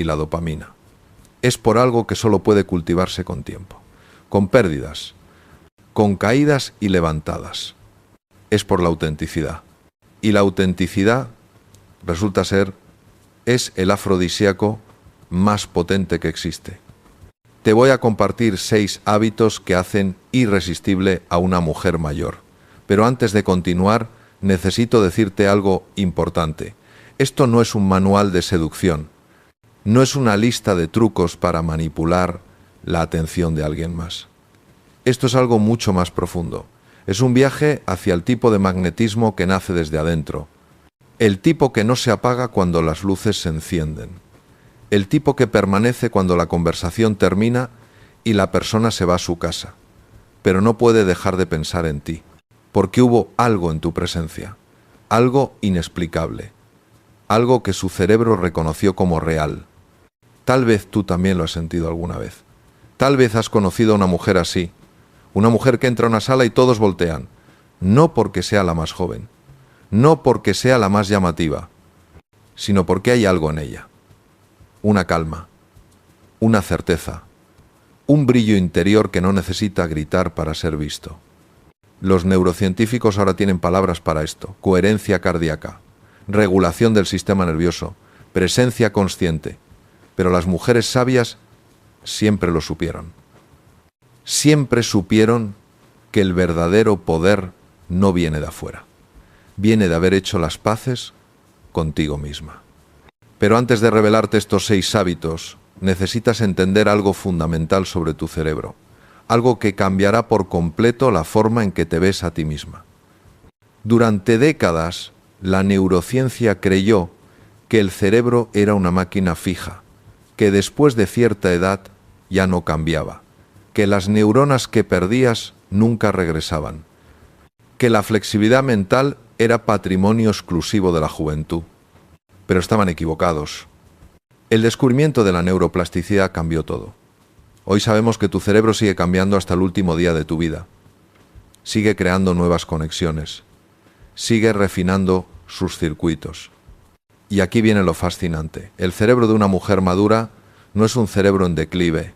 y la dopamina. Es por algo que solo puede cultivarse con tiempo, con pérdidas, con caídas y levantadas. Es por la autenticidad. Y la autenticidad resulta ser, es el afrodisíaco más potente que existe. Te voy a compartir 6 hábitos que hacen irresistible a una mujer mayor. Pero antes de continuar, necesito decirte algo importante. Esto no es un manual de seducción. No es una lista de trucos para manipular la atención de alguien más. Esto es algo mucho más profundo. Es un viaje hacia el tipo de magnetismo que nace desde adentro. El tipo que no se apaga cuando las luces se encienden. El tipo que permanece cuando la conversación termina y la persona se va a su casa. Pero no puede dejar de pensar en ti, porque hubo algo en tu presencia, algo inexplicable, algo que su cerebro reconoció como real. Tal vez tú también lo has sentido alguna vez. Tal vez has conocido a una mujer así, una mujer que entra a una sala y todos voltean, no porque sea la más joven, no porque sea la más llamativa, sino porque hay algo en ella. Una calma, una certeza, un brillo interior que no necesita gritar para ser visto. Los neurocientíficos ahora tienen palabras para esto: coherencia cardíaca, regulación del sistema nervioso, presencia consciente. Pero las mujeres sabias siempre lo supieron. Siempre supieron que el verdadero poder no viene de afuera, viene de haber hecho las paces contigo misma. Pero antes de revelarte estos 6 hábitos, necesitas entender algo fundamental sobre tu cerebro, algo que cambiará por completo la forma en que te ves a ti misma. Durante décadas, la neurociencia creyó que el cerebro era una máquina fija, que después de cierta edad ya no cambiaba, que las neuronas que perdías nunca regresaban, que la flexibilidad mental era patrimonio exclusivo de la juventud. Pero estaban equivocados. El descubrimiento de la neuroplasticidad cambió todo. Hoy sabemos que tu cerebro sigue cambiando hasta el último día de tu vida. Sigue creando nuevas conexiones. Sigue refinando sus circuitos. Y aquí viene lo fascinante. El cerebro de una mujer madura no es un cerebro en declive.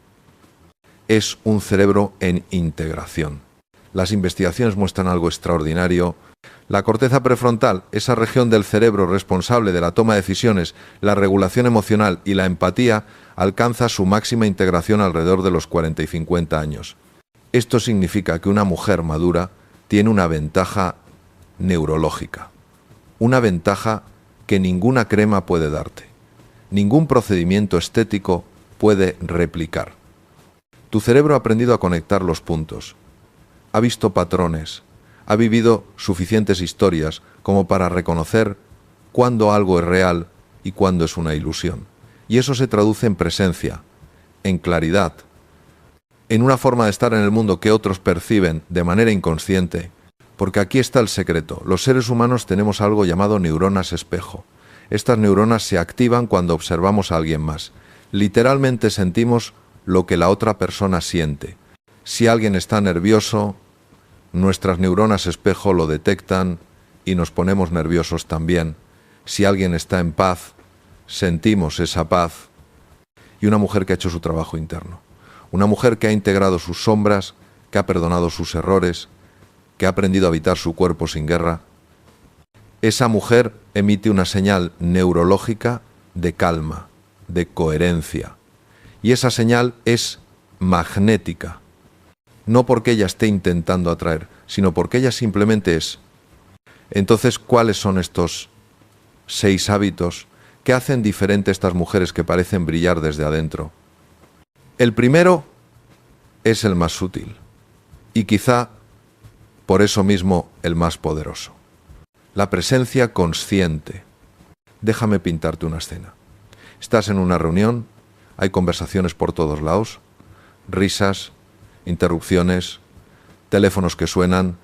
Es un cerebro en integración. Las investigaciones muestran algo extraordinario. La corteza prefrontal, esa región del cerebro responsable de la toma de decisiones, la regulación emocional y la empatía, alcanza su máxima integración alrededor de los 40 y 50 años. Esto significa que una mujer madura tiene una ventaja neurológica, una ventaja que ninguna crema puede darte, ningún procedimiento estético puede replicar. Tu cerebro ha aprendido a conectar los puntos, ha visto patrones, ha vivido suficientes historias como para reconocer cuándo algo es real y cuándo es una ilusión. Y eso se traduce en presencia, en claridad, en una forma de estar en el mundo que otros perciben de manera inconsciente. Porque aquí está el secreto. Los seres humanos tenemos algo llamado neuronas espejo. Estas neuronas se activan cuando observamos a alguien más. Literalmente sentimos lo que la otra persona siente. Si alguien está nervioso, nuestras neuronas espejo lo detectan y nos ponemos nerviosos también. Si alguien está en paz, sentimos esa paz. Y una mujer que ha hecho su trabajo interno. Una mujer que ha integrado sus sombras, que ha perdonado sus errores, que ha aprendido a habitar su cuerpo sin guerra. Esa mujer emite una señal neurológica de calma, de coherencia. Y esa señal es magnética. No porque ella esté intentando atraer, sino porque ella simplemente es. Entonces, ¿cuáles son estos 6 hábitos que hacen diferente a estas mujeres que parecen brillar desde adentro? El primero es el más sutil y quizá por eso mismo el más poderoso. La presencia consciente. Déjame pintarte una escena. Estás en una reunión, hay conversaciones por todos lados, risas, interrupciones, teléfonos que suenan,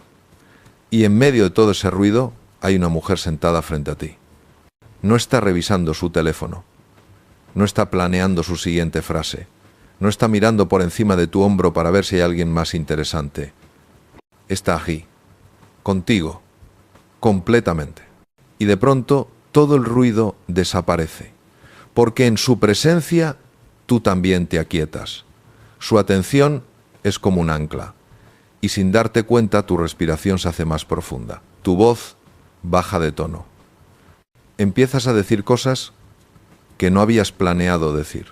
y en medio de todo ese ruido hay una mujer sentada frente a ti. No está revisando su teléfono, no está planeando su siguiente frase, no está mirando por encima de tu hombro para ver si hay alguien más interesante. Está aquí, contigo, completamente. Y de pronto todo el ruido desaparece, porque en su presencia tú también te aquietas. Su atención es como un ancla, y sin darte cuenta tu respiración se hace más profunda. Tu voz baja de tono. Empiezas a decir cosas que no habías planeado decir.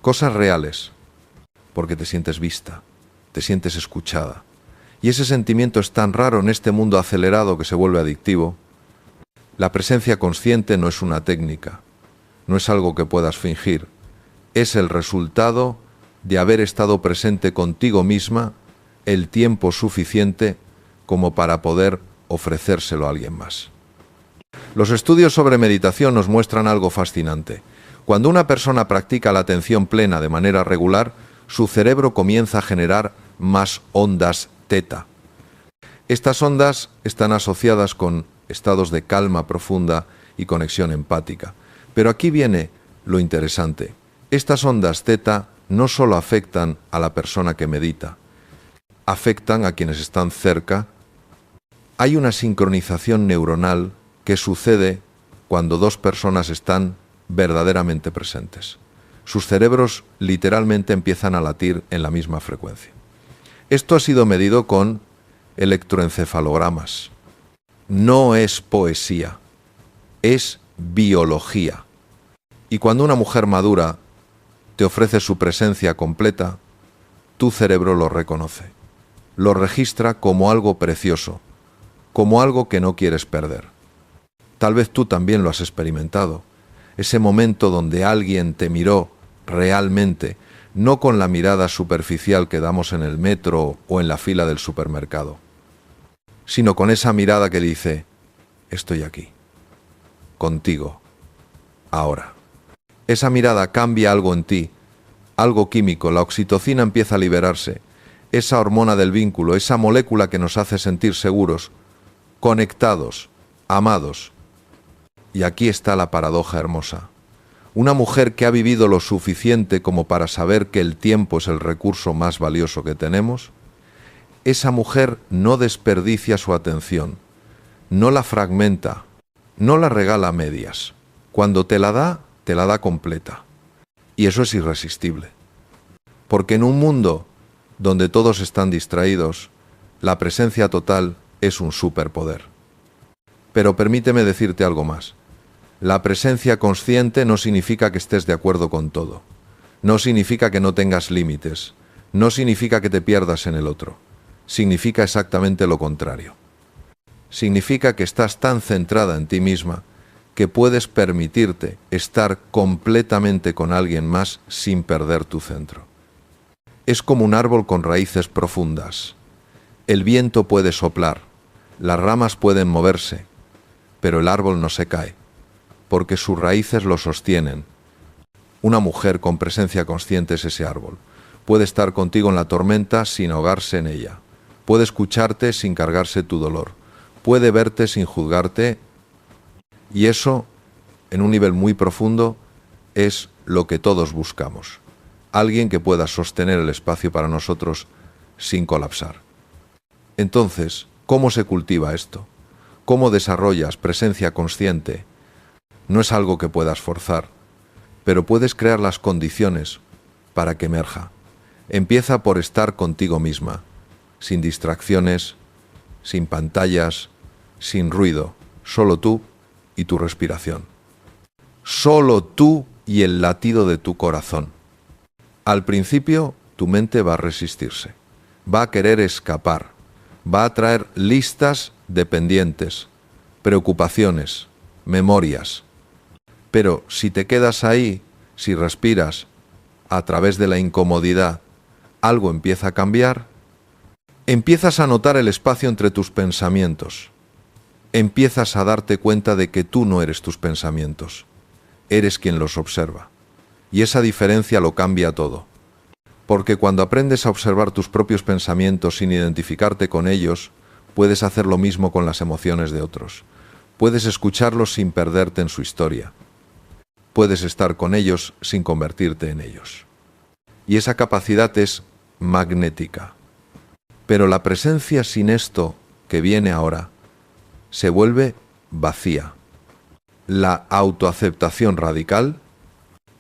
Cosas reales, porque te sientes vista, te sientes escuchada. Y ese sentimiento es tan raro en este mundo acelerado que se vuelve adictivo. La presencia consciente no es una técnica, no es algo que puedas fingir. Es el resultado de haber estado presente contigo misma el tiempo suficiente como para poder ofrecérselo a alguien más. Los estudios sobre meditación nos muestran algo fascinante. Cuando una persona practica la atención plena de manera regular, su cerebro comienza a generar más ondas teta. Estas ondas están asociadas con estados de calma profunda y conexión empática. Pero aquí viene lo interesante. Estas ondas teta no solo afectan a la persona que medita, afectan a quienes están cerca. Hay una sincronización neuronal que sucede cuando dos personas están verdaderamente presentes. Sus cerebros literalmente empiezan a latir en la misma frecuencia. Esto ha sido medido con electroencefalogramas. No es poesía, es biología. Y cuando una mujer madura te ofrece su presencia completa, tu cerebro lo reconoce. Lo registra como algo precioso, como algo que no quieres perder. Tal vez tú también lo has experimentado. Ese momento donde alguien te miró realmente, no con la mirada superficial que damos en el metro o en la fila del supermercado, sino con esa mirada que dice, estoy aquí, contigo, ahora. Esa mirada cambia algo en ti, algo químico, la oxitocina empieza a liberarse, esa hormona del vínculo, esa molécula que nos hace sentir seguros, conectados, amados. Y aquí está la paradoja hermosa. Una mujer que ha vivido lo suficiente como para saber que el tiempo es el recurso más valioso que tenemos, esa mujer no desperdicia su atención, no la fragmenta, no la regala a medias. Cuando te la da completa. Y eso es irresistible. Porque en un mundo donde todos están distraídos, la presencia total es un superpoder. Pero permíteme decirte algo más. La presencia consciente no significa que estés de acuerdo con todo. No significa que no tengas límites. No significa que te pierdas en el otro. Significa exactamente lo contrario. Significa que estás tan centrada en ti misma que puedes permitirte estar completamente con alguien más sin perder tu centro. Es como un árbol con raíces profundas. El viento puede soplar, las ramas pueden moverse, pero el árbol no se cae, porque sus raíces lo sostienen. Una mujer con presencia consciente es ese árbol. Puede estar contigo en la tormenta sin ahogarse en ella. Puede escucharte sin cargarse tu dolor. Puede verte sin juzgarte. Y eso, en un nivel muy profundo, es lo que todos buscamos. Alguien que pueda sostener el espacio para nosotros sin colapsar. Entonces, ¿cómo se cultiva esto? ¿Cómo desarrollas presencia consciente? No es algo que puedas forzar, pero puedes crear las condiciones para que emerja. Empieza por estar contigo misma, sin distracciones, sin pantallas, sin ruido, solo tú y tu respiración. Solo tú y el latido de tu corazón. Al principio, tu mente va a resistirse, va a querer escapar, va a traer listas de pendientes, preocupaciones, memorias. Pero si te quedas ahí, si respiras a través de la incomodidad, algo empieza a cambiar, empiezas a notar el espacio entre tus pensamientos. Empiezas a darte cuenta de que tú no eres tus pensamientos, eres quien los observa. Y esa diferencia lo cambia todo. Porque cuando aprendes a observar tus propios pensamientos sin identificarte con ellos, puedes hacer lo mismo con las emociones de otros. Puedes escucharlos sin perderte en su historia. Puedes estar con ellos sin convertirte en ellos. Y esa capacidad es magnética. Pero la presencia sin esto que viene ahora se vuelve vacía. La autoaceptación radical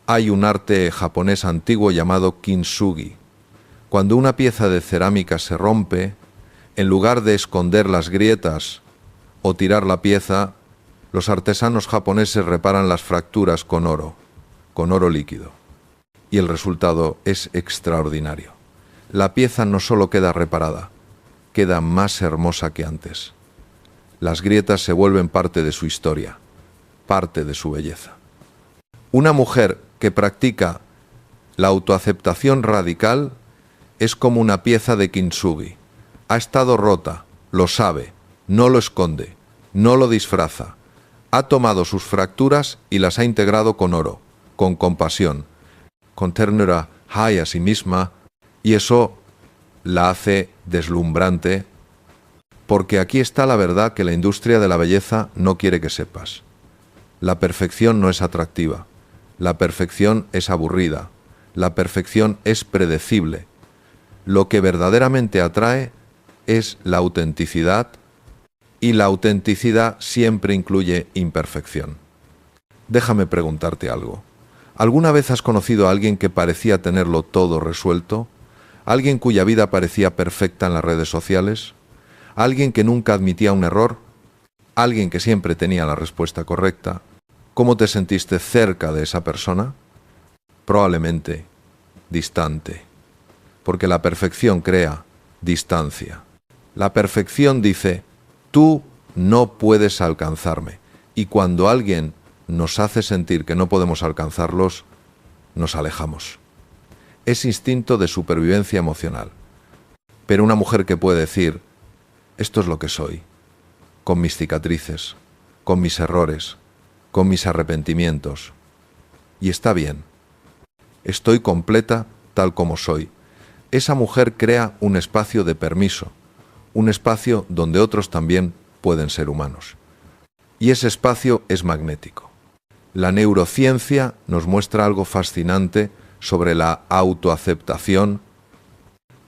Hay un arte japonés antiguo llamado kintsugi. Cuando una pieza de cerámica se rompe, en lugar de esconder las grietas o tirar la pieza, los artesanos japoneses reparan las fracturas con oro líquido. Y el resultado es extraordinario. La pieza no solo queda reparada, queda más hermosa que antes. Las grietas se vuelven parte de su historia, parte de su belleza. Una mujer que practica la autoaceptación radical es como una pieza de kintsugi. Ha estado rota, lo sabe, no lo esconde, no lo disfraza. Ha tomado sus fracturas y las ha integrado con oro, con compasión, con ternura a sí misma, y eso la hace deslumbrante, porque aquí está la verdad que la industria de la belleza no quiere que sepas. La perfección no es atractiva, la perfección es aburrida, la perfección es predecible. Lo que verdaderamente atrae es la autenticidad, y la autenticidad siempre incluye imperfección. Déjame preguntarte algo. ¿Alguna vez has conocido a alguien que parecía tenerlo todo resuelto? ¿Alguien cuya vida parecía perfecta en las redes sociales? ¿Alguien que nunca admitía un error? ¿Alguien que siempre tenía la respuesta correcta? ¿Cómo te sentiste cerca de esa persona? Probablemente distante, porque la perfección crea distancia. La perfección dice, tú no puedes alcanzarme, y cuando alguien nos hace sentir que no podemos alcanzarlos, nos alejamos. Es instinto de supervivencia emocional. Pero una mujer que puede decir, esto es lo que soy, con mis cicatrices, con mis errores, con mis arrepentimientos, y está bien, estoy completa tal como soy. Esa mujer crea un espacio de permiso, un espacio donde otros también pueden ser humanos. Y ese espacio es magnético. La neurociencia nos muestra algo fascinante sobre la autoaceptación.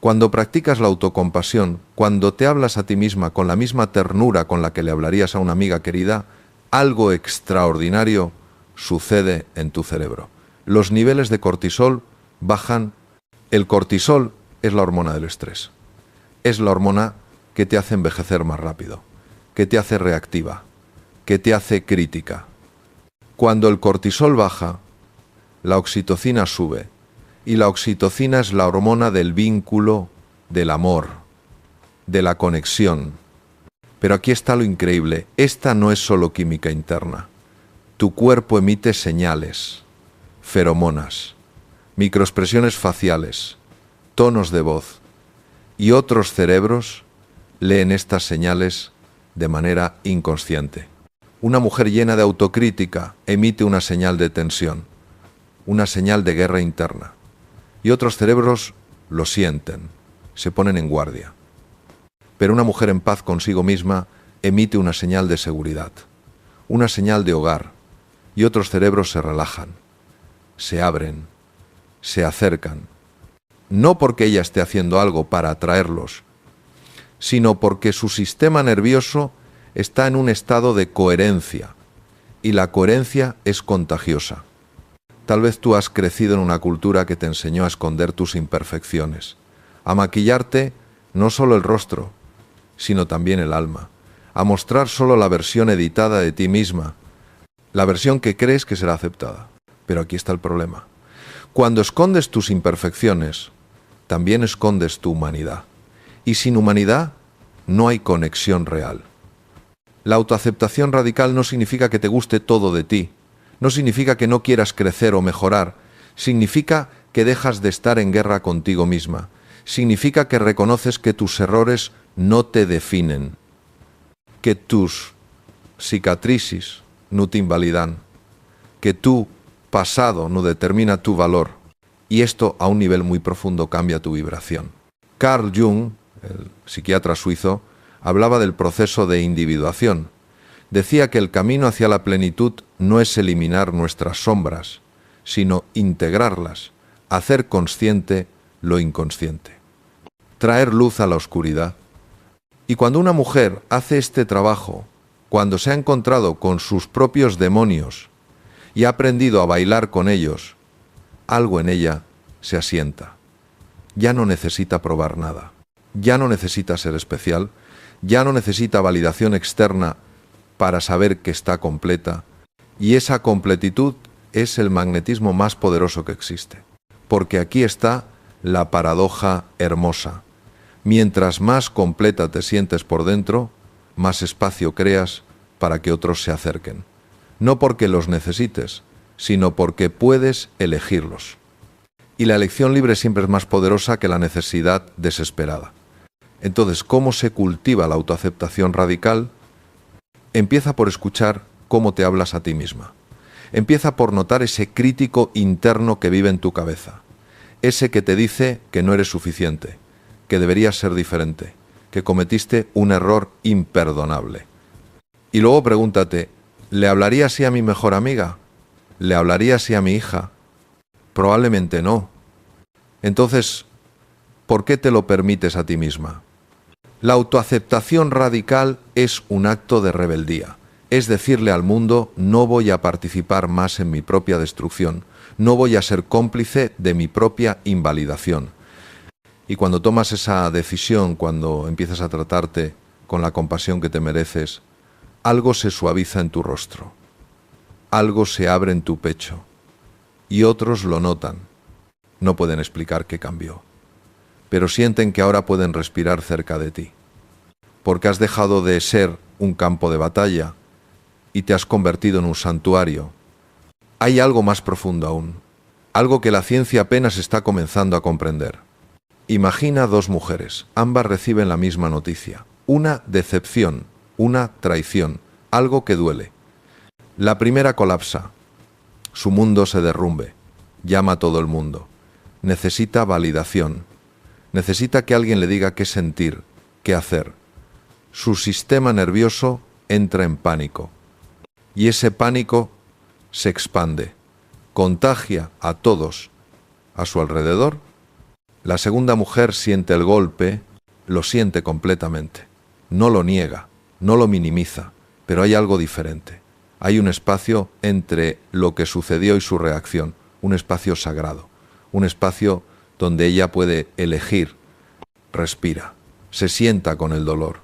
Cuando practicas la autocompasión, cuando te hablas a ti misma con la misma ternura con la que le hablarías a una amiga querida, algo extraordinario sucede en tu cerebro. Los niveles de cortisol bajan. El cortisol es la hormona del estrés. Es la hormona que te hace envejecer más rápido, que te hace reactiva, que te hace crítica. Cuando el cortisol baja, la oxitocina sube, y la oxitocina es la hormona del vínculo, del amor, de la conexión. Pero aquí está lo increíble, esta no es solo química interna. Tu cuerpo emite señales, feromonas, microexpresiones faciales, tonos de voz, y otros cerebros leen estas señales de manera inconsciente. Una mujer llena de autocrítica emite una señal de tensión, una señal de guerra interna, y otros cerebros lo sienten, se ponen en guardia. Pero una mujer en paz consigo misma emite una señal de seguridad, una señal de hogar, y otros cerebros se relajan, se abren, se acercan, no porque ella esté haciendo algo para atraerlos, sino porque su sistema nervioso está en un estado de coherencia, y la coherencia es contagiosa. Tal vez tú has crecido en una cultura que te enseñó a esconder tus imperfecciones, a maquillarte no solo el rostro, sino también el alma, a mostrar solo la versión editada de ti misma, la versión que crees que será aceptada. Pero aquí está el problema. Cuando escondes tus imperfecciones, también escondes tu humanidad. Y sin humanidad no hay conexión real. La autoaceptación radical no significa que te guste todo de ti, no significa que no quieras crecer o mejorar, significa que dejas de estar en guerra contigo misma, significa que reconoces que tus errores no te definen, que tus cicatrices no te invalidan, que tu pasado no determina tu valor, y esto a un nivel muy profundo cambia tu vibración. Carl Jung, el psiquiatra suizo, hablaba del proceso de individuación. Decía que el camino hacia la plenitud no es eliminar nuestras sombras, sino integrarlas, hacer consciente lo inconsciente, traer luz a la oscuridad. Y cuando una mujer hace este trabajo, cuando se ha encontrado con sus propios demonios y ha aprendido a bailar con ellos, algo en ella se asienta. Ya no necesita probar nada. Ya no necesita ser especial. Ya no necesita validación externa para saber que está completa. Y esa completitud es el magnetismo más poderoso que existe. Porque aquí está la paradoja hermosa. Mientras más completa te sientes por dentro, más espacio creas para que otros se acerquen. No porque los necesites, sino porque puedes elegirlos. Y la elección libre siempre es más poderosa que la necesidad desesperada. Entonces, ¿cómo se cultiva la autoaceptación radical? Empieza por escuchar cómo te hablas a ti misma. Empieza por notar ese crítico interno que vive en tu cabeza. Ese que te dice que no eres suficiente, que deberías ser diferente, que cometiste un error imperdonable. Y luego pregúntate, ¿le hablaría así a mi mejor amiga? ¿Le hablaría así a mi hija? Probablemente no. Entonces, ¿por qué te lo permites a ti misma? La autoaceptación radical es un acto de rebeldía. Es decirle al mundo, no voy a participar más en mi propia destrucción, no voy a ser cómplice de mi propia invalidación. Y cuando tomas esa decisión, cuando empiezas a tratarte con la compasión que te mereces, algo se suaviza en tu rostro, algo se abre en tu pecho, y otros lo notan. No pueden explicar qué cambió, pero sienten que ahora pueden respirar cerca de ti, porque has dejado de ser un campo de batalla y te has convertido en un santuario. Hay algo más profundo aún, algo que la ciencia apenas está comenzando a comprender. Imagina dos mujeres, ambas reciben la misma noticia, una decepción, una traición, algo que duele. La primera colapsa, su mundo se derrumbe, llama a todo el mundo, necesita validación, necesita que alguien le diga qué sentir, qué hacer. Su sistema nervioso entra en pánico y ese pánico se expande, contagia a todos a su alrededor. La segunda mujer siente el golpe, lo siente completamente, no lo niega, no lo minimiza, pero hay algo diferente. Hay un espacio entre lo que sucedió y su reacción, un espacio sagrado, un espacio donde ella puede elegir, respira, se sienta con el dolor,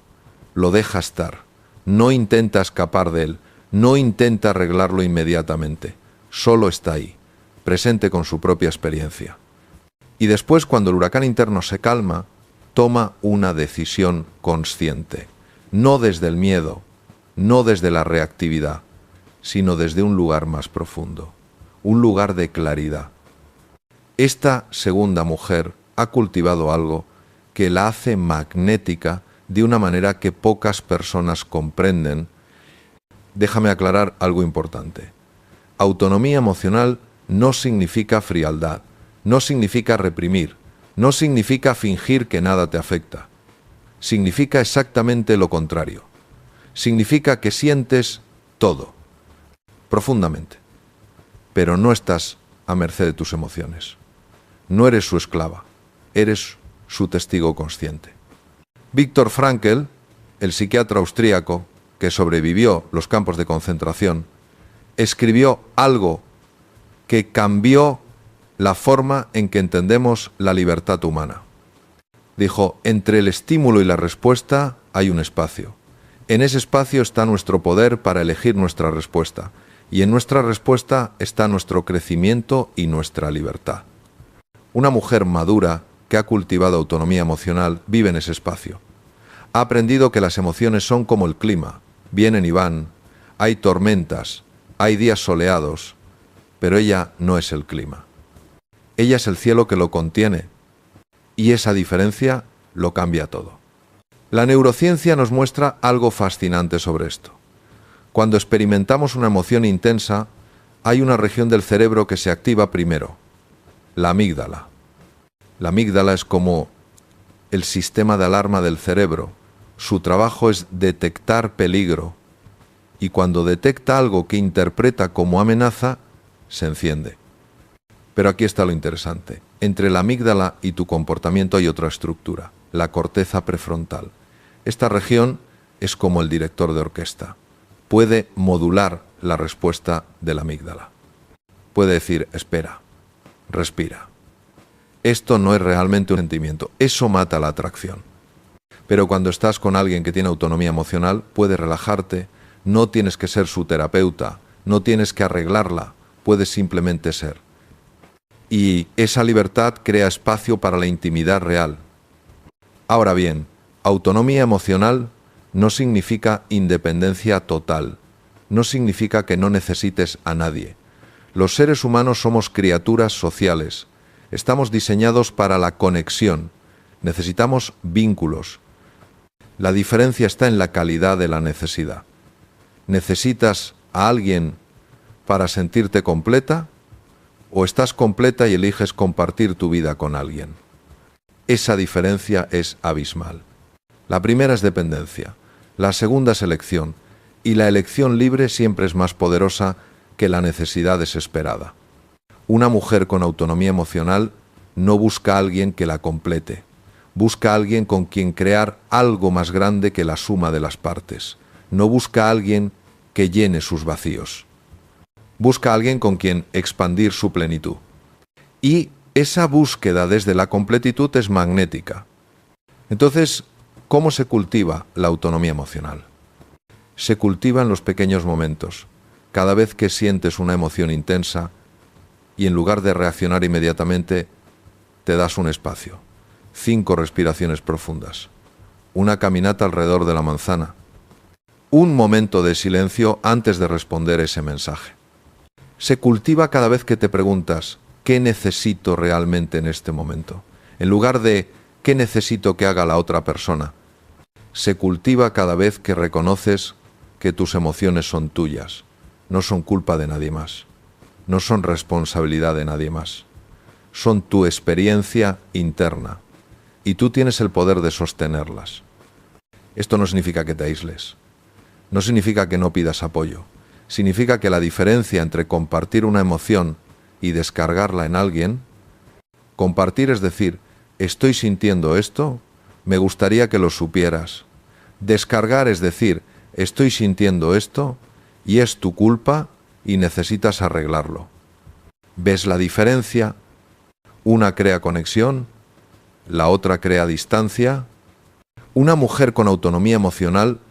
lo deja estar, no intenta escapar de él, no intenta arreglarlo inmediatamente, solo está ahí, presente con su propia experiencia. Y después, cuando el huracán interno se calma, toma una decisión consciente, no desde el miedo, no desde la reactividad, sino desde un lugar más profundo, un lugar de claridad. Esta segunda mujer ha cultivado algo que la hace magnética de una manera que pocas personas comprenden. Déjame aclarar algo importante. Autonomía emocional no significa frialdad, no significa reprimir, no significa fingir que nada te afecta. Significa exactamente lo contrario. Significa que sientes todo, profundamente, pero no estás a merced de tus emociones. No eres su esclava, eres su testigo consciente. Viktor Frankl, el psiquiatra austríaco que sobrevivió los campos de concentración, escribió algo que cambió la forma en que entendemos la libertad humana. Dijo, entre el estímulo y la respuesta hay un espacio. En ese espacio está nuestro poder para elegir nuestra respuesta, y en nuestra respuesta está nuestro crecimiento y nuestra libertad. Una mujer madura que ha cultivado autonomía emocional vive en ese espacio. Ha aprendido que las emociones son como el clima, vienen y van, hay tormentas, hay días soleados, pero ella no es el clima. Ella es el cielo que lo contiene, y esa diferencia lo cambia todo. La neurociencia nos muestra algo fascinante sobre esto. Cuando experimentamos una emoción intensa, hay una región del cerebro que se activa primero, la amígdala. La amígdala es como el sistema de alarma del cerebro. Su trabajo es detectar peligro, y cuando detecta algo que interpreta como amenaza, se enciende. Pero aquí está lo interesante. Entre la amígdala y tu comportamiento hay otra estructura, la corteza prefrontal. Esta región es como el director de orquesta. Puede modular la respuesta de la amígdala. Puede decir, espera, respira. Esto no es realmente un sentimiento, eso mata la atracción. Pero cuando estás con alguien que tiene autonomía emocional, puedes relajarte, no tienes que ser su terapeuta, no tienes que arreglarla, puedes simplemente ser. Y esa libertad crea espacio para la intimidad real. Ahora bien, autonomía emocional no significa independencia total, no significa que no necesites a nadie. Los seres humanos somos criaturas sociales, estamos diseñados para la conexión, necesitamos vínculos. La diferencia está en la calidad de la necesidad. ¿Necesitas a alguien para sentirte completa? ¿O estás completa y eliges compartir tu vida con alguien? Esa diferencia es abismal. La primera es dependencia, la segunda es elección, y la elección libre siempre es más poderosa que la necesidad desesperada. Una mujer con autonomía emocional no busca a alguien que la complete, busca a alguien con quien crear algo más grande que la suma de las partes, no busca a alguien que llene sus vacíos. Busca a alguien con quien expandir su plenitud. Y esa búsqueda desde la completitud es magnética. Entonces, ¿cómo se cultiva la autonomía emocional? Se cultiva en los pequeños momentos. Cada vez que sientes una emoción intensa y en lugar de reaccionar inmediatamente, te das un espacio. 5 respiraciones profundas. Una caminata alrededor de la manzana. Un momento de silencio antes de responder ese mensaje. Se cultiva cada vez que te preguntas, ¿qué necesito realmente en este momento? En lugar de, ¿qué necesito que haga la otra persona? Se cultiva cada vez que reconoces que tus emociones son tuyas, no son culpa de nadie más, no son responsabilidad de nadie más, son tu experiencia interna y tú tienes el poder de sostenerlas. Esto no significa que te aísles, no significa que no pidas apoyo. Significa que la diferencia entre compartir una emoción y descargarla en alguien, compartir es decir, estoy sintiendo esto, me gustaría que lo supieras. Descargar es decir, estoy sintiendo esto y es tu culpa y necesitas arreglarlo. ¿Ves la diferencia? Una crea conexión, la otra crea distancia. Una mujer con autonomía emocional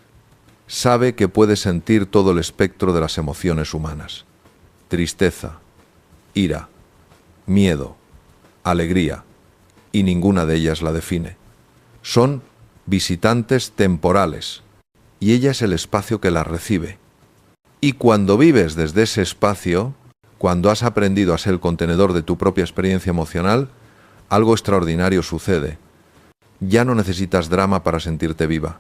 sabe que puede sentir todo el espectro de las emociones humanas. Tristeza, ira, miedo, alegría, y ninguna de ellas la define. Son visitantes temporales, y ella es el espacio que las recibe. Y cuando vives desde ese espacio, cuando has aprendido a ser el contenedor de tu propia experiencia emocional, algo extraordinario sucede. Ya no necesitas drama para sentirte viva.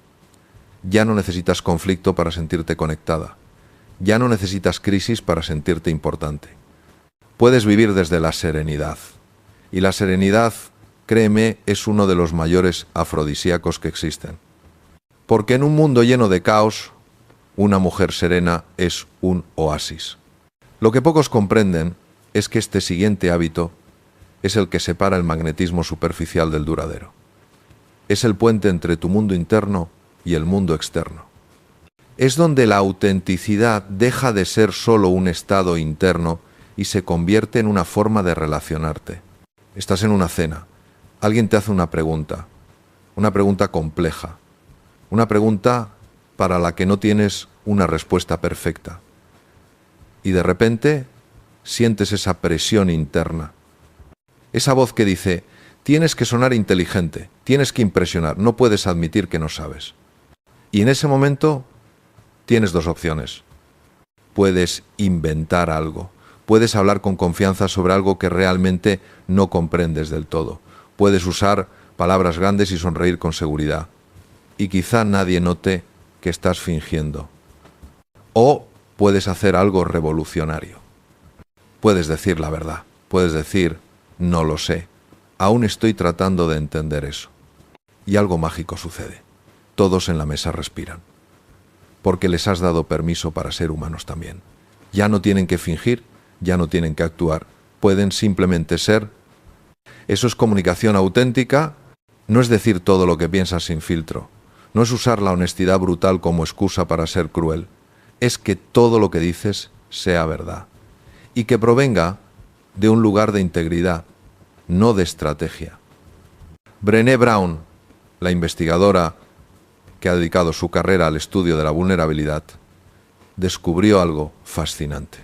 Ya no necesitas conflicto para sentirte conectada. Ya no necesitas crisis para sentirte importante. Puedes vivir desde la serenidad. Y la serenidad, créeme, es uno de los mayores afrodisíacos que existen. Porque en un mundo lleno de caos, una mujer serena es un oasis. Lo que pocos comprenden es que este siguiente hábito es el que separa el magnetismo superficial del duradero. Es el puente entre tu mundo interno y el mundo externo. Es donde la autenticidad deja de ser solo un estado interno y se convierte en una forma de relacionarte. Estás en una cena, alguien te hace una pregunta compleja, una pregunta para la que no tienes una respuesta perfecta. Y de repente sientes esa presión interna, esa voz que dice, tienes que sonar inteligente, tienes que impresionar, no puedes admitir que no sabes. Y en ese momento tienes 2 opciones. Puedes inventar algo, puedes hablar con confianza sobre algo que realmente no comprendes del todo. Puedes usar palabras grandes y sonreír con seguridad. Y quizá nadie note que estás fingiendo. O puedes hacer algo revolucionario. Puedes decir la verdad, puedes decir, no lo sé, aún estoy tratando de entender eso. Y algo mágico sucede. Todos en la mesa respiran, porque les has dado permiso para ser humanos también. Ya no tienen que fingir, ya no tienen que actuar, pueden simplemente ser. Eso es comunicación auténtica, no es decir todo lo que piensas sin filtro, no es usar la honestidad brutal como excusa para ser cruel, es que todo lo que dices sea verdad y que provenga de un lugar de integridad, no de estrategia. Brené Brown, la investigadora que ha dedicado su carrera al estudio de la vulnerabilidad, descubrió algo fascinante.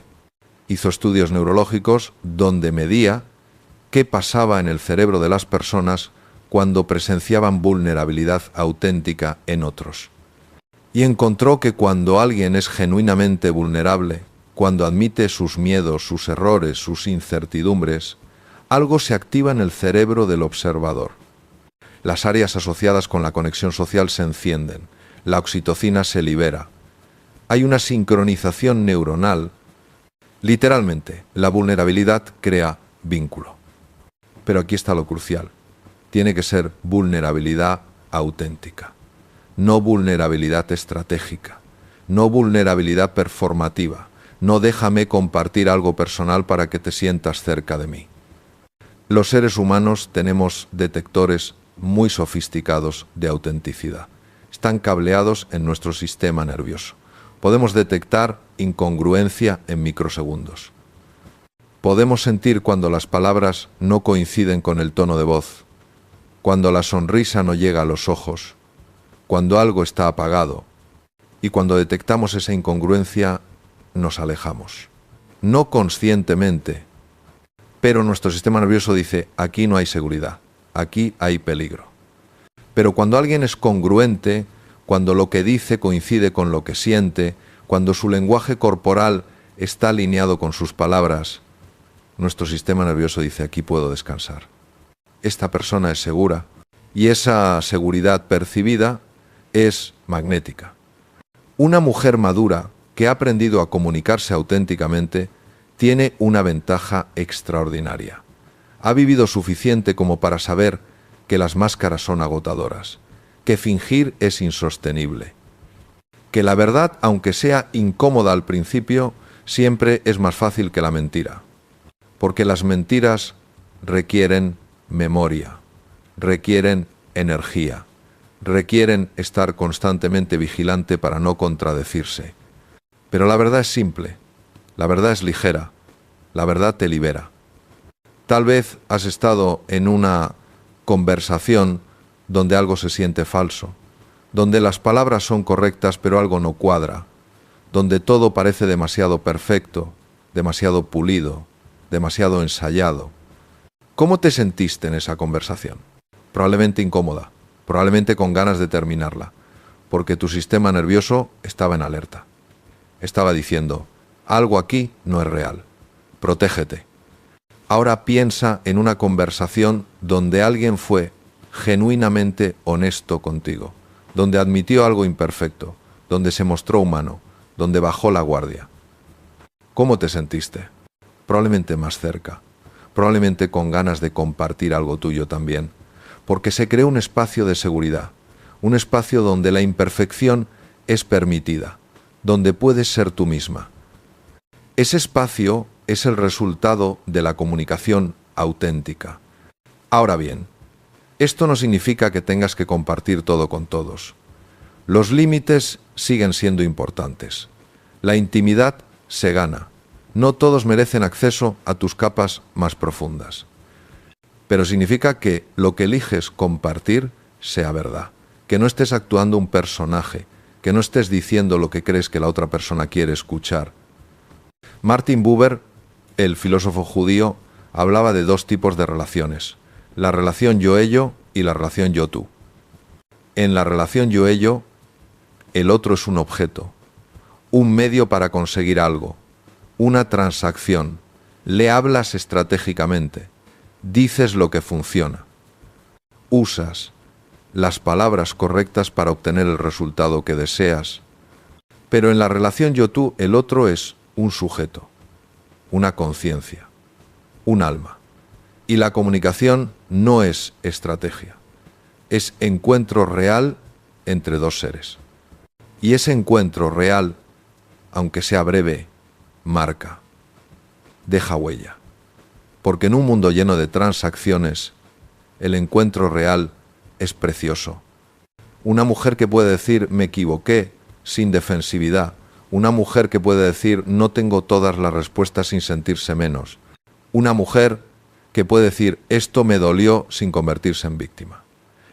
Hizo estudios neurológicos donde medía qué pasaba en el cerebro de las personas cuando presenciaban vulnerabilidad auténtica en otros. Y encontró que cuando alguien es genuinamente vulnerable, cuando admite sus miedos, sus errores, sus incertidumbres, algo se activa en el cerebro del observador. Las áreas asociadas con la conexión social se encienden, la oxitocina se libera. Hay una sincronización neuronal. Literalmente, la vulnerabilidad crea vínculo. Pero aquí está lo crucial. Tiene que ser vulnerabilidad auténtica, no vulnerabilidad estratégica, no vulnerabilidad performativa, no déjame compartir algo personal para que te sientas cerca de mí. Los seres humanos tenemos detectores muy sofisticados de autenticidad. Están cableados en nuestro sistema nervioso. Podemos detectar incongruencia en microsegundos. Podemos sentir cuando las palabras no coinciden con el tono de voz, cuando la sonrisa no llega a los ojos, cuando algo está apagado, y cuando detectamos esa incongruencia, nos alejamos. No conscientemente, pero nuestro sistema nervioso dice, aquí no hay seguridad, aquí hay peligro. Pero cuando alguien es congruente, cuando lo que dice coincide con lo que siente, cuando su lenguaje corporal está alineado con sus palabras, nuestro sistema nervioso dice, aquí puedo descansar. Esta persona es segura y esa seguridad percibida es magnética. Una mujer madura que ha aprendido a comunicarse auténticamente tiene una ventaja extraordinaria. Ha vivido suficiente como para saber que las máscaras son agotadoras, que fingir es insostenible, que la verdad, aunque sea incómoda al principio, siempre es más fácil que la mentira, porque las mentiras requieren memoria, requieren energía, requieren estar constantemente vigilante para no contradecirse. Pero la verdad es simple, la verdad es ligera, la verdad te libera. Tal vez has estado en una conversación donde algo se siente falso, donde las palabras son correctas pero algo no cuadra, donde todo parece demasiado perfecto, demasiado pulido, demasiado ensayado. ¿Cómo te sentiste en esa conversación? Probablemente incómoda, probablemente con ganas de terminarla, porque tu sistema nervioso estaba en alerta. Estaba diciendo, algo aquí no es real, protégete. Ahora piensa en una conversación donde alguien fue genuinamente honesto contigo, donde admitió algo imperfecto, donde se mostró humano, donde bajó la guardia. ¿Cómo te sentiste? Probablemente más cerca, probablemente con ganas de compartir algo tuyo también, porque se creó un espacio de seguridad, un espacio donde la imperfección es permitida, donde puedes ser tú misma. Ese espacio es el resultado de la comunicación auténtica. Ahora bien, esto no significa que tengas que compartir todo con todos. Los límites siguen siendo importantes. La intimidad se gana. No todos merecen acceso a tus capas más profundas. Pero significa que lo que eliges compartir sea verdad, que no estés actuando un personaje, que no estés diciendo lo que crees que la otra persona quiere escuchar. Martin Buber, el filósofo judío, hablaba de dos tipos de relaciones, la relación yo-ello y la relación yo-tú. En la relación yo-ello, el otro es un objeto, un medio para conseguir algo, una transacción. Le hablas estratégicamente, dices lo que funciona, usas las palabras correctas para obtener el resultado que deseas. Pero en la relación yo-tú, el otro es un sujeto, una conciencia, un alma. Y la comunicación no es estrategia, es encuentro real entre dos seres. Y ese encuentro real, aunque sea breve, marca, deja huella. Porque en un mundo lleno de transacciones, el encuentro real es precioso. Una mujer que puede decir me equivoqué sin defensividad, una mujer que puede decir no tengo todas las respuestas sin sentirse menos, Una mujer que puede decir esto me dolió sin convertirse en víctima.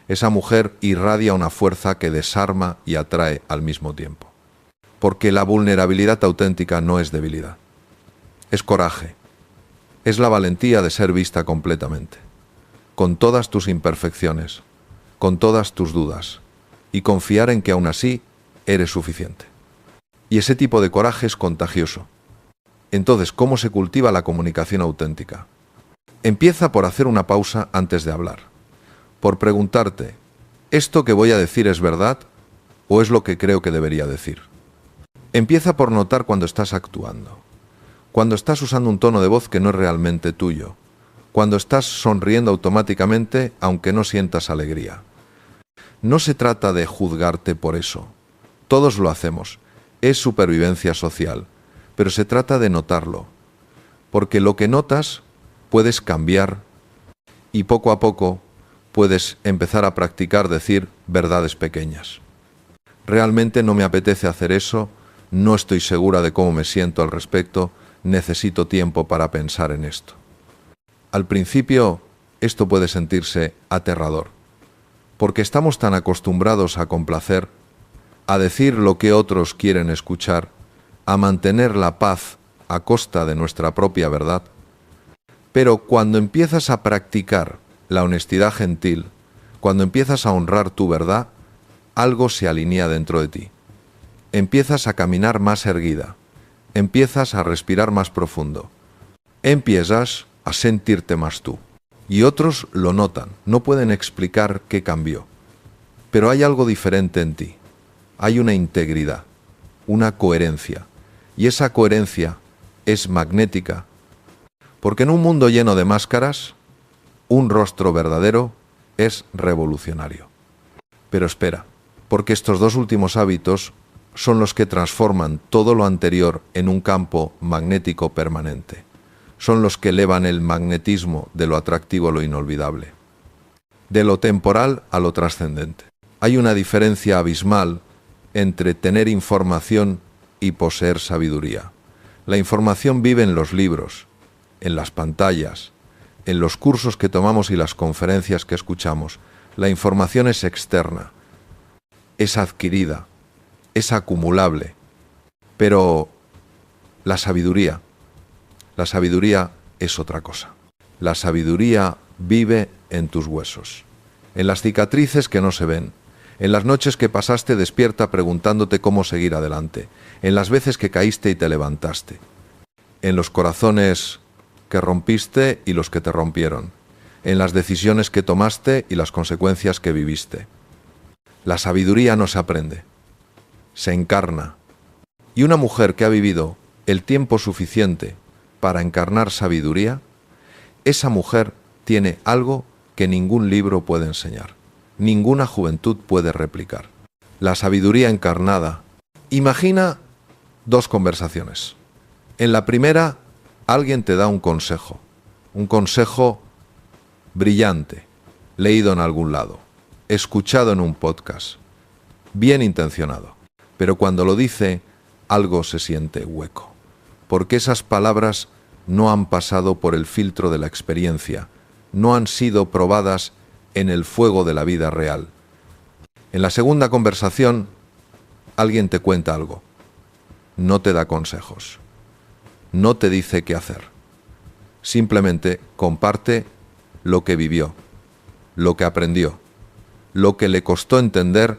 Esa mujer irradia una fuerza que desarma y atrae al mismo tiempo. Porque la vulnerabilidad auténtica no es debilidad. Es coraje. Es la valentía de ser vista completamente. Con todas tus imperfecciones, con todas tus dudas. Y confiar en que aún así eres suficiente. Y ese tipo de coraje es contagioso. Entonces, ¿cómo se cultiva la comunicación auténtica? Empieza por hacer una pausa antes de hablar. Por preguntarte, ¿esto que voy a decir es verdad o es lo que creo que debería decir? Empieza por notar cuando estás actuando, cuando estás usando un tono de voz que no es realmente tuyo, cuando estás sonriendo automáticamente aunque no sientas alegría. No se trata de juzgarte por eso. Todos lo hacemos. Es supervivencia social. Pero se trata de notarlo. Porque lo que notas puedes cambiar y poco a poco puedes empezar a practicar decir verdades pequeñas. Realmente no me apetece hacer eso, no estoy segura de cómo me siento al respecto, necesito tiempo para pensar en esto. Al principio, esto puede sentirse aterrador, porque estamos tan acostumbrados a complacer, a decir lo que otros quieren escuchar, a mantener la paz a costa de nuestra propia verdad. Pero cuando empiezas a practicar la honestidad gentil, cuando empiezas a honrar tu verdad, algo se alinea dentro de ti. Empiezas a caminar más erguida, empiezas a respirar más profundo, empiezas a sentirte más tú. Y otros lo notan, no pueden explicar qué cambió. Pero hay algo diferente en ti. Hay una integridad, una coherencia. Y esa coherencia es magnética. Porque en un mundo lleno de máscaras, un rostro verdadero es revolucionario. Pero espera, porque estos dos últimos hábitos son los que transforman todo lo anterior en un campo magnético permanente. Son los que elevan el magnetismo de lo atractivo a lo inolvidable, de lo temporal a lo trascendente. Hay una diferencia abismal entre tener información y poseer sabiduría. La información vive en los libros, en las pantallas, en los cursos que tomamos y las conferencias que escuchamos. La información es externa, es adquirida, es acumulable, pero la sabiduría es otra cosa. La sabiduría vive en tus huesos, en las cicatrices que no se ven, en las noches que pasaste despierta preguntándote cómo seguir adelante, en las veces que caíste y te levantaste, en los corazones que rompiste y los que te rompieron, en las decisiones que tomaste y las consecuencias que viviste. La sabiduría no se aprende, se encarna. Y una mujer que ha vivido el tiempo suficiente para encarnar sabiduría, esa mujer tiene algo que ningún libro puede enseñar, ninguna juventud puede replicar. La sabiduría encarnada. Imagina dos conversaciones. En la primera, alguien te da un consejo brillante, leído en algún lado, escuchado en un podcast, bien intencionado. Pero cuando lo dice, algo se siente hueco, porque esas palabras no han pasado por el filtro de la experiencia, no han sido probadas en el fuego de la vida real. En la segunda conversación, alguien te cuenta algo, no te da consejos, no te dice qué hacer, simplemente comparte lo que vivió, lo que aprendió, lo que le costó entender,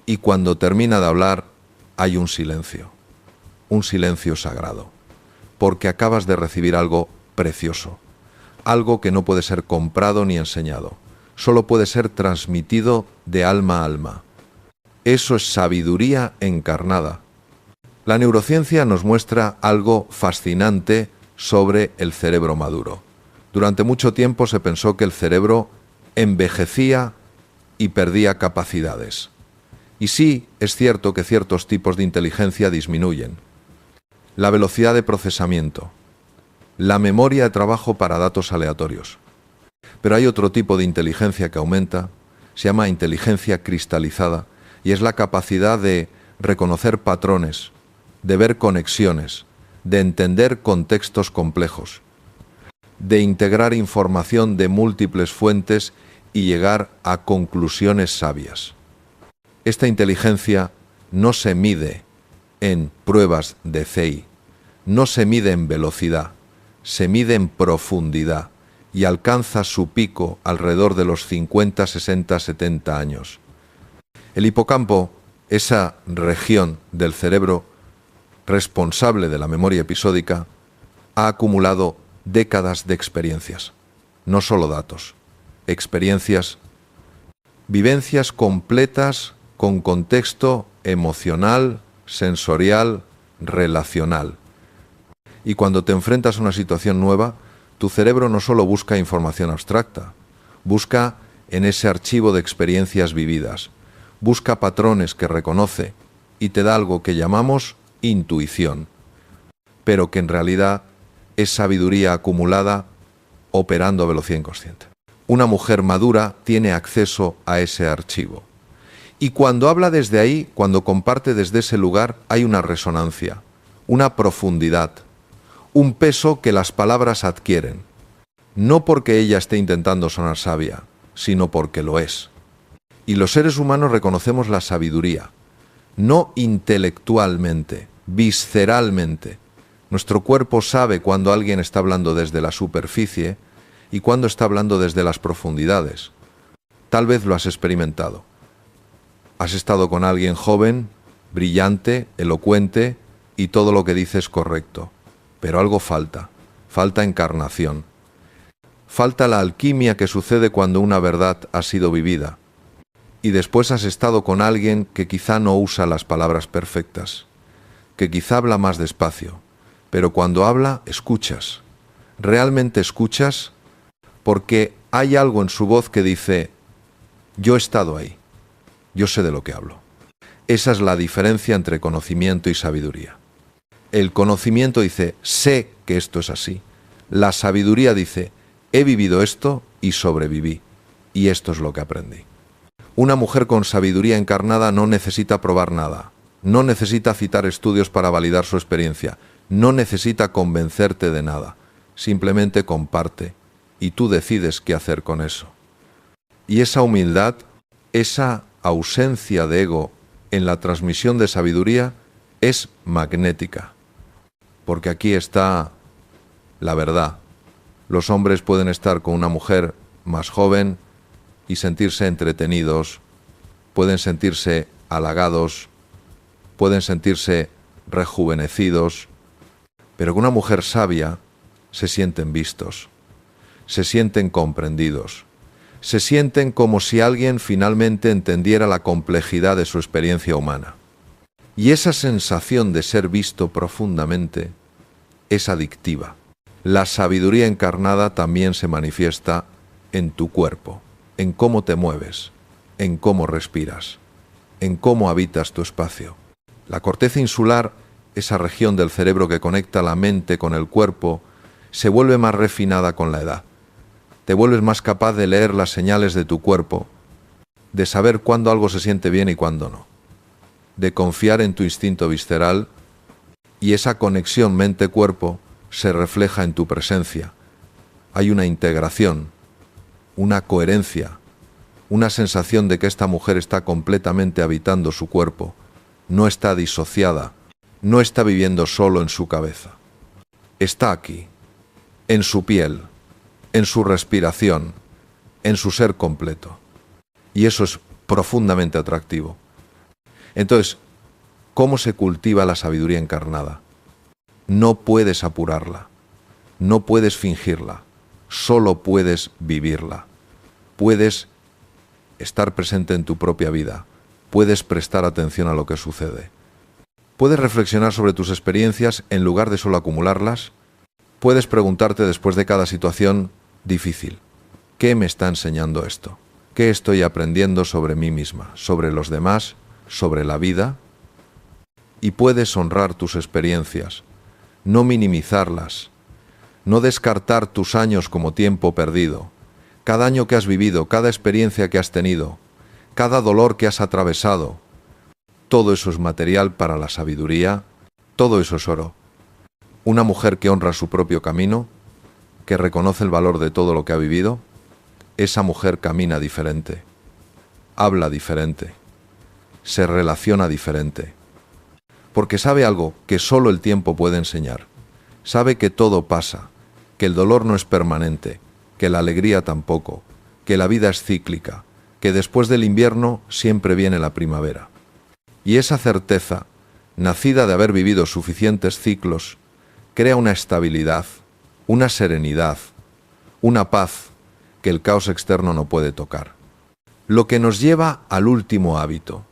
y cuando termina de hablar hay un silencio sagrado, porque acabas de recibir algo precioso, algo que no puede ser comprado ni enseñado, solo puede ser transmitido de alma a alma. Eso es sabiduría encarnada. La neurociencia nos muestra algo fascinante sobre el cerebro maduro. Durante mucho tiempo se pensó que el cerebro envejecía y perdía capacidades. Y sí, es cierto que ciertos tipos de inteligencia disminuyen. La velocidad de procesamiento, la memoria de trabajo para datos aleatorios. Pero hay otro tipo de inteligencia que aumenta, se llama inteligencia cristalizada, y es la capacidad de reconocer patrones, de ver conexiones, de entender contextos complejos. de integrar información de múltiples fuentes y llegar a conclusiones sabias. Esta inteligencia no se mide en pruebas de CI, no se mide en velocidad, se mide en profundidad y alcanza su pico alrededor de los 50, 60, 70 años. El hipocampo, esa región del cerebro responsable de la memoria episódica, ha acumulado décadas de experiencias, no solo datos, experiencias, vivencias completas con contexto emocional, sensorial, relacional. Y cuando te enfrentas a una situación nueva, tu cerebro no solo busca información abstracta, busca en ese archivo de experiencias vividas, busca patrones que reconoce y te da algo que llamamos intuición, pero que en realidad es sabiduría acumulada operando a velocidad inconsciente. Una mujer madura tiene acceso a ese archivo. Y cuando habla desde ahí, cuando comparte desde ese lugar, hay una resonancia, una profundidad, un peso que las palabras adquieren. No porque ella esté intentando sonar sabia, sino porque lo es. Y los seres humanos reconocemos la sabiduría, no intelectualmente, visceralmente. Nuestro cuerpo sabe cuando alguien está hablando desde la superficie y cuando está hablando desde las profundidades. Tal vez lo has experimentado. Has estado con alguien joven, brillante, elocuente y todo lo que dice es correcto. Pero algo falta. Falta encarnación. Falta la alquimia que sucede cuando una verdad ha sido vivida. Y después has estado con alguien que quizá no usa las palabras perfectas, que quizá habla más despacio, pero cuando habla, escuchas. Realmente escuchas porque hay algo en su voz que dice, yo he estado ahí, yo sé de lo que hablo. Esa es la diferencia entre conocimiento y sabiduría. El conocimiento dice, sé que esto es así. La sabiduría dice, he vivido esto y sobreviví, y esto es lo que aprendí. Una mujer con sabiduría encarnada no necesita probar nada, no necesita citar estudios para validar su experiencia, no necesita convencerte de nada, simplemente comparte y tú decides qué hacer con eso. Y esa humildad, esa ausencia de ego en la transmisión de sabiduría es magnética, porque aquí está la verdad. Los hombres pueden estar con una mujer más joven y sentirse entretenidos, pueden sentirse halagados, pueden sentirse rejuvenecidos, pero con una mujer sabia se sienten vistos, se sienten comprendidos, se sienten como si alguien finalmente entendiera la complejidad de su experiencia humana. Y esa sensación de ser visto profundamente es adictiva. La sabiduría encarnada también se manifiesta en tu cuerpo, en cómo te mueves, en cómo respiras, en cómo habitas tu espacio. La corteza insular, esa región del cerebro que conecta la mente con el cuerpo, se vuelve más refinada con la edad. Te vuelves más capaz de leer las señales de tu cuerpo, de saber cuándo algo se siente bien y cuándo no, de confiar en tu instinto visceral, y esa conexión mente-cuerpo se refleja en tu presencia. Hay una integración, una coherencia, una sensación de que esta mujer está completamente habitando su cuerpo, no está disociada, no está viviendo solo en su cabeza. Está aquí, en su piel, en su respiración, en su ser completo. Y eso es profundamente atractivo. Entonces, ¿cómo se cultiva la sabiduría encarnada? No puedes apurarla, no puedes fingirla, solo puedes vivirla. Puedes estar presente en tu propia vida, puedes prestar atención a lo que sucede. Puedes reflexionar sobre tus experiencias en lugar de solo acumularlas. Puedes preguntarte después de cada situación difícil, ¿qué me está enseñando esto? ¿Qué estoy aprendiendo sobre mí misma, sobre los demás, sobre la vida? Y puedes honrar tus experiencias, no minimizarlas, no descartar tus años como tiempo perdido. Cada año que has vivido, cada experiencia que has tenido, cada dolor que has atravesado, todo eso es material para la sabiduría, todo eso es oro. Una mujer que honra su propio camino que reconoce el valor de todo lo que ha vivido, esa mujer camina diferente, habla diferente, se relaciona diferente, porque sabe algo que solo el tiempo puede enseñar. Sabe que todo pasa, que el dolor no es permanente, que la alegría tampoco, que la vida es cíclica, que después del invierno siempre viene la primavera. Y esa certeza, nacida de haber vivido suficientes ciclos, crea una estabilidad, una serenidad, una paz que el caos externo no puede tocar. Lo que nos lleva al último hábito,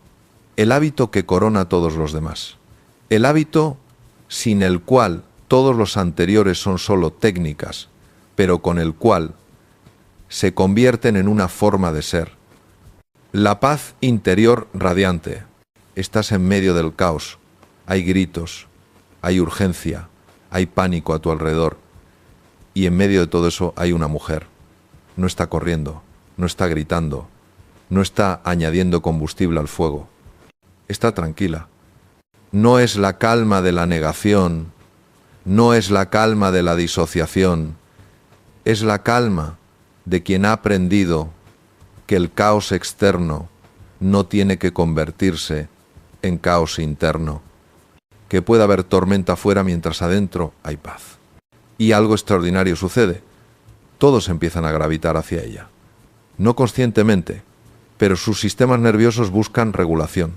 el hábito que corona todos los demás, el hábito sin el cual todos los anteriores son solo técnicas, pero con el cual se convierten en una forma de ser. La paz interior radiante. Estás en medio del caos, hay gritos, hay urgencia, hay pánico a tu alrededor, y en medio de todo eso hay una mujer. No está corriendo, no está gritando, no está añadiendo combustible al fuego. Está tranquila. No es la calma de la negación, no es la calma de la disociación, es la calma de quien ha aprendido que el caos externo no tiene que convertirse en caos interno, que puede haber tormenta afuera mientras adentro hay paz. Y algo extraordinario sucede. Todos empiezan a gravitar hacia ella. No conscientemente, pero sus sistemas nerviosos buscan regulación.